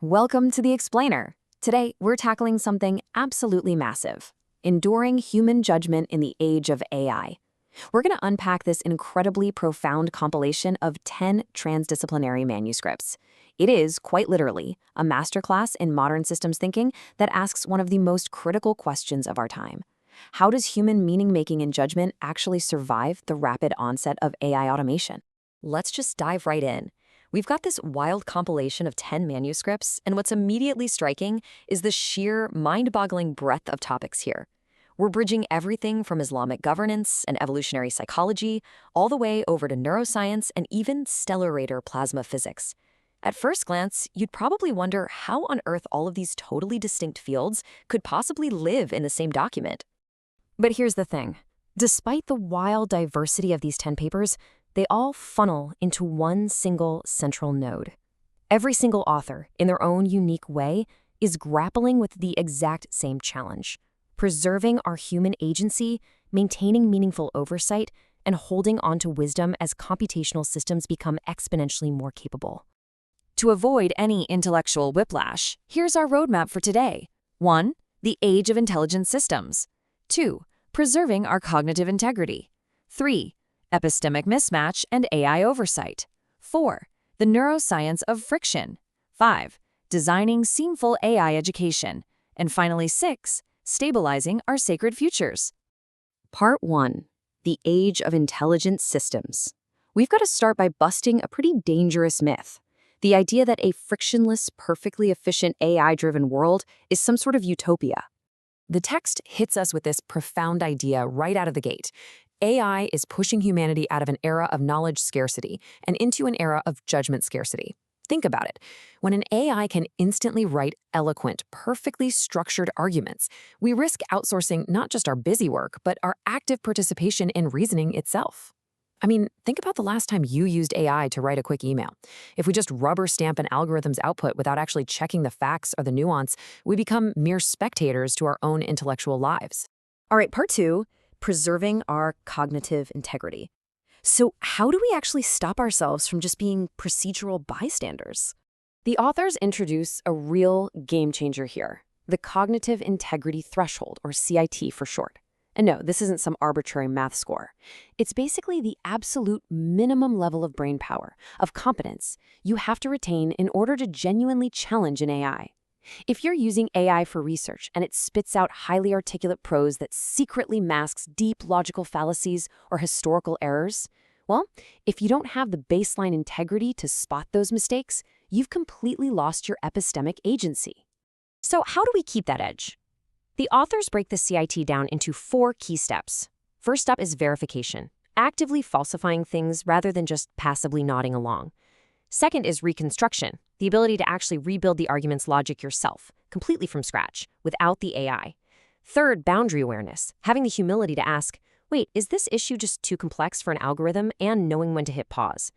Welcome to The Explainer. Today, we're tackling something absolutely massive: enduring human judgment in the age of AI. We're going to unpack this incredibly profound compilation of 10 transdisciplinary manuscripts. It is, quite literally, a masterclass in modern systems thinking that asks one of the most critical questions of our time. How does human meaning-making and judgment actually survive the rapid onset of AI automation? Let's just dive right in. We've got this wild compilation of 10 manuscripts, and what's immediately striking is the sheer, mind-boggling breadth of topics here. We're bridging everything from Islamic governance and evolutionary psychology all the way over to neuroscience and even stellarator plasma physics. At first glance, you'd probably wonder how on earth all of these totally distinct fields could possibly live in the same document. But here's the thing. Despite the wild diversity of these 10 papers, they all funnel into one single central node. Every single author, in their own unique way, is grappling with the exact same challenge: preserving our human agency, maintaining meaningful oversight, and holding on to wisdom as computational systems become exponentially more capable. To avoid any intellectual whiplash, here's our roadmap for today. 1. The age of intelligent systems. 2. Preserving our cognitive integrity. 3. Epistemic mismatch and AI oversight. 4. The neuroscience of friction. 5. Designing seamful AI education. And finally 6. Stabilizing our sacred futures. Part 1. The Age of Intelligent Systems. We've got to start by busting a pretty dangerous myth: the idea that a frictionless, perfectly efficient AI-driven world is some sort of utopia. The text hits us with this profound idea right out of the gate. AI is pushing humanity out of an era of knowledge scarcity and into an era of judgment scarcity. Think about it. When an AI can instantly write eloquent, perfectly structured arguments, we risk outsourcing not just our busy work, but our active participation in reasoning itself. I mean, think about the last time you used AI to write a quick email. If we just rubber stamp an algorithm's output without actually checking the facts or the nuance, we become mere spectators to our own intellectual lives. All right, part 2. Preserving our cognitive integrity. So how do we actually stop ourselves from just being procedural bystanders? The authors introduce a real game changer here: the cognitive integrity threshold, or CIT for short. And no, this isn't some arbitrary math score. It's basically the absolute minimum level of brain power, of competence, you have to retain in order to genuinely challenge an AI. If you're using AI for research and it spits out highly articulate prose that secretly masks deep logical fallacies or historical errors, well, if you don't have the baseline integrity to spot those mistakes, you've completely lost your epistemic agency. So how do we keep that edge? The authors break the CIT down into 4 key steps. First up is verification, actively falsifying things rather than just passively nodding along. Second is reconstruction, the ability to actually rebuild the argument's logic yourself, completely from scratch, without the AI. Third, boundary awareness, having the humility to ask, wait, is this issue just too complex for an algorithm, and knowing when to hit pause.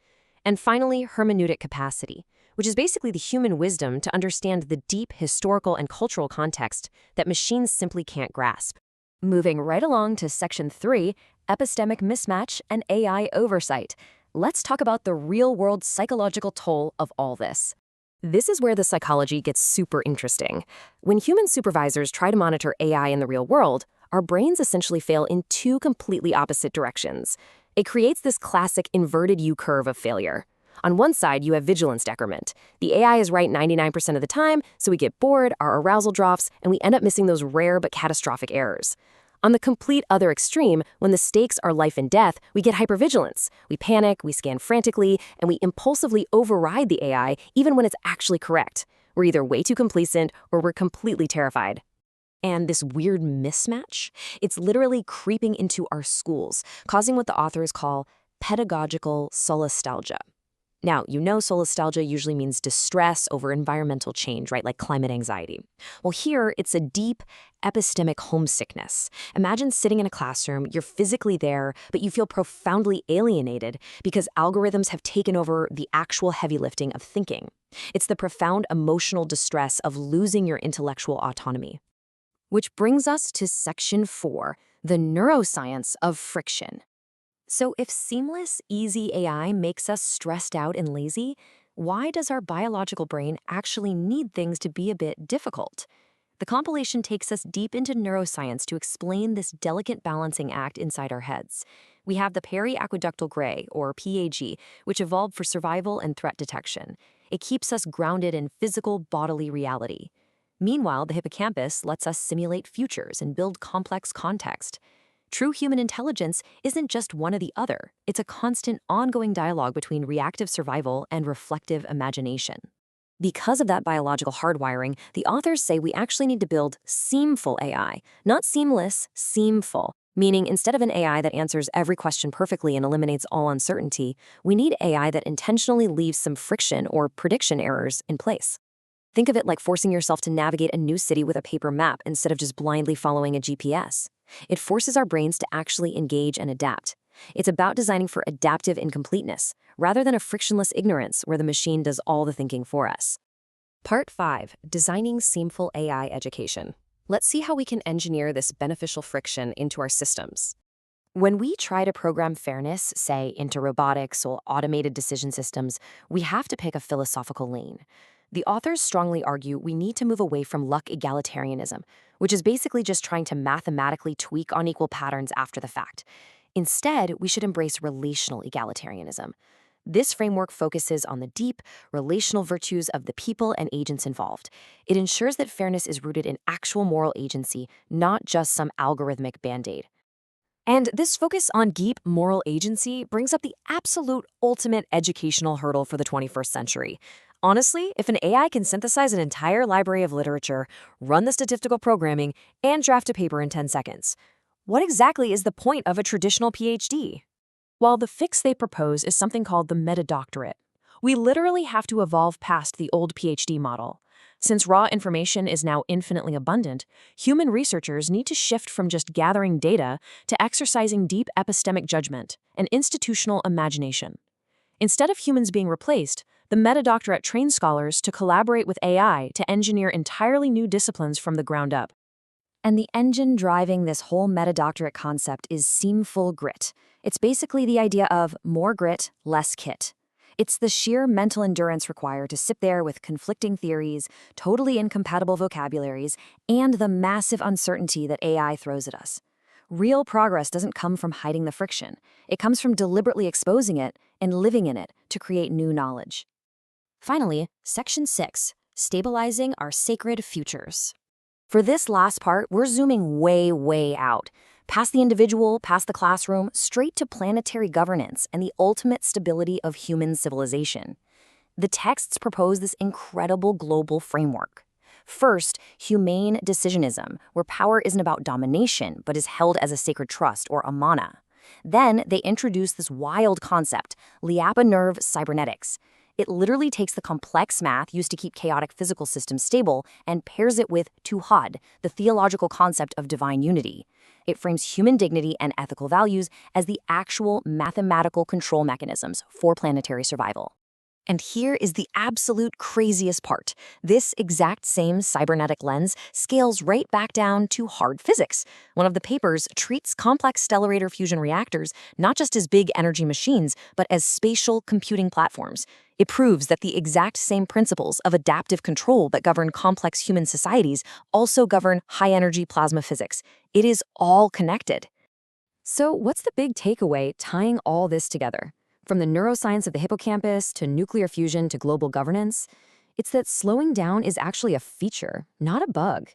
And finally, hermeneutic capacity, which is basically the human wisdom to understand the deep historical and cultural context that machines simply can't grasp. Moving right along to section 3, epistemic mismatch and AI oversight. Let's talk about the real-world psychological toll of all this. This is where the psychology gets super interesting. When human supervisors try to monitor AI in the real world, our brains essentially fail in 2 completely opposite directions. It creates this classic inverted U-curve of failure. On one side, you have vigilance decrement. The AI is right 99% of the time, so we get bored, our arousal drops, and we end up missing those rare but catastrophic errors. On the complete other extreme, when the stakes are life and death, we get hypervigilance. We panic, we scan frantically, and we impulsively override the AI even when it's actually correct. We're either way too complacent or we're completely terrified. And this weird mismatch, it's literally creeping into our schools, causing what the authors call pedagogical solastalgia. Now, you know solastalgia usually means distress over environmental change, right? Like climate anxiety. Well, here, it's a deep epistemic homesickness. Imagine sitting in a classroom, you're physically there, but you feel profoundly alienated because algorithms have taken over the actual heavy lifting of thinking. It's the profound emotional distress of losing your intellectual autonomy. Which brings us to section 4, the neuroscience of friction. So if seamless, easy AI makes us stressed out and lazy, Why does our biological brain actually need things to be a bit difficult? The compilation takes us deep into neuroscience to explain this delicate balancing act inside our heads. We have the periaqueductal gray, or PAG, which evolved for survival and threat detection. It keeps us grounded in physical bodily reality. Meanwhile, the hippocampus lets us simulate futures and build complex context. True human intelligence isn't just one or the other. It's a constant, ongoing dialogue between reactive survival and reflective imagination. Because of that biological hardwiring, the authors say we actually need to build seamful AI, not seamless, seamful, meaning instead of an AI that answers every question perfectly and eliminates all uncertainty, we need AI that intentionally leaves some friction or prediction errors in place. Think of it like forcing yourself to navigate a new city with a paper map instead of just blindly following a GPS. It forces our brains to actually engage and adapt. It's about designing for adaptive incompleteness, rather than a frictionless ignorance where the machine does all the thinking for us. Part 5. Designing Seamful AI Education. Let's see how we can engineer this beneficial friction into our systems. When we try to program fairness, say, into robotics or automated decision systems, we have to pick a philosophical lane. The authors strongly argue we need to move away from luck egalitarianism, which is basically just trying to mathematically tweak unequal patterns after the fact. Instead, we should embrace relational egalitarianism. This framework focuses on the deep, relational virtues of the people and agents involved. It ensures that fairness is rooted in actual moral agency, not just some algorithmic band-aid. And this focus on deep moral agency brings up the absolute ultimate educational hurdle for the 21st century. Honestly, if an AI can synthesize an entire library of literature, run the statistical programming, and draft a paper in 10 seconds, what exactly is the point of a traditional PhD? Well, the fix they propose is something called the meta-doctorate. We literally have to evolve past the old PhD model. Since raw information is now infinitely abundant, human researchers need to shift from just gathering data to exercising deep epistemic judgment and institutional imagination. Instead of humans being replaced, the meta-doctorate trains scholars to collaborate with AI to engineer entirely new disciplines from the ground up. And the engine driving this whole meta-doctorate concept is seamful grit. It's basically the idea of more grit, less kit. It's the sheer mental endurance required to sit there with conflicting theories, totally incompatible vocabularies, and the massive uncertainty that AI throws at us. Real progress doesn't come from hiding the friction. It comes from deliberately exposing it and living in it to create new knowledge. Finally, Section 6, Stabilizing Our Sacred Futures. For this last part, we're zooming way out, past the individual, past the classroom, straight to planetary governance and the ultimate stability of human civilization. The texts propose this incredible global framework. First, humane decisionism, where power isn't about domination, but is held as a sacred trust, or amana. Then, they introduce this wild concept, Lyapunov cybernetics. It literally takes the complex math used to keep chaotic physical systems stable and pairs it with Tuhad, the theological concept of divine unity. It frames human dignity and ethical values as the actual mathematical control mechanisms for planetary survival. And here is the absolute craziest part. This exact same cybernetic lens scales right back down to hard physics. One of the papers treats complex stellarator fusion reactors not just as big energy machines, but as spatial computing platforms. It proves that the exact same principles of adaptive control that govern complex human societies also govern high-energy plasma physics. It is all connected. So what's the big takeaway tying all this together? From the neuroscience of the hippocampus to nuclear fusion to global governance, it's that slowing down is actually a feature, not a bug.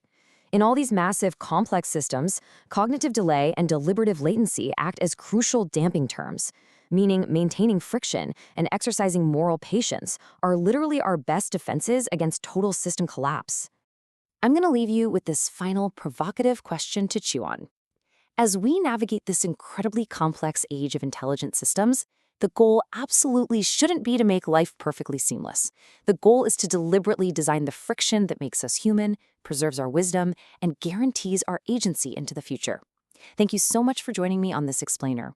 In all these massive, complex systems, cognitive delay and deliberative latency act as crucial damping terms, meaning maintaining friction and exercising moral patience are literally our best defenses against total system collapse. I'm going to leave you with this final provocative question to chew on. As we navigate this incredibly complex age of intelligent systems, the goal absolutely shouldn't be to make life perfectly seamless. The goal is to deliberately design the friction that makes us human, preserves our wisdom, and guarantees our agency into the future. Thank you so much for joining me on this explainer.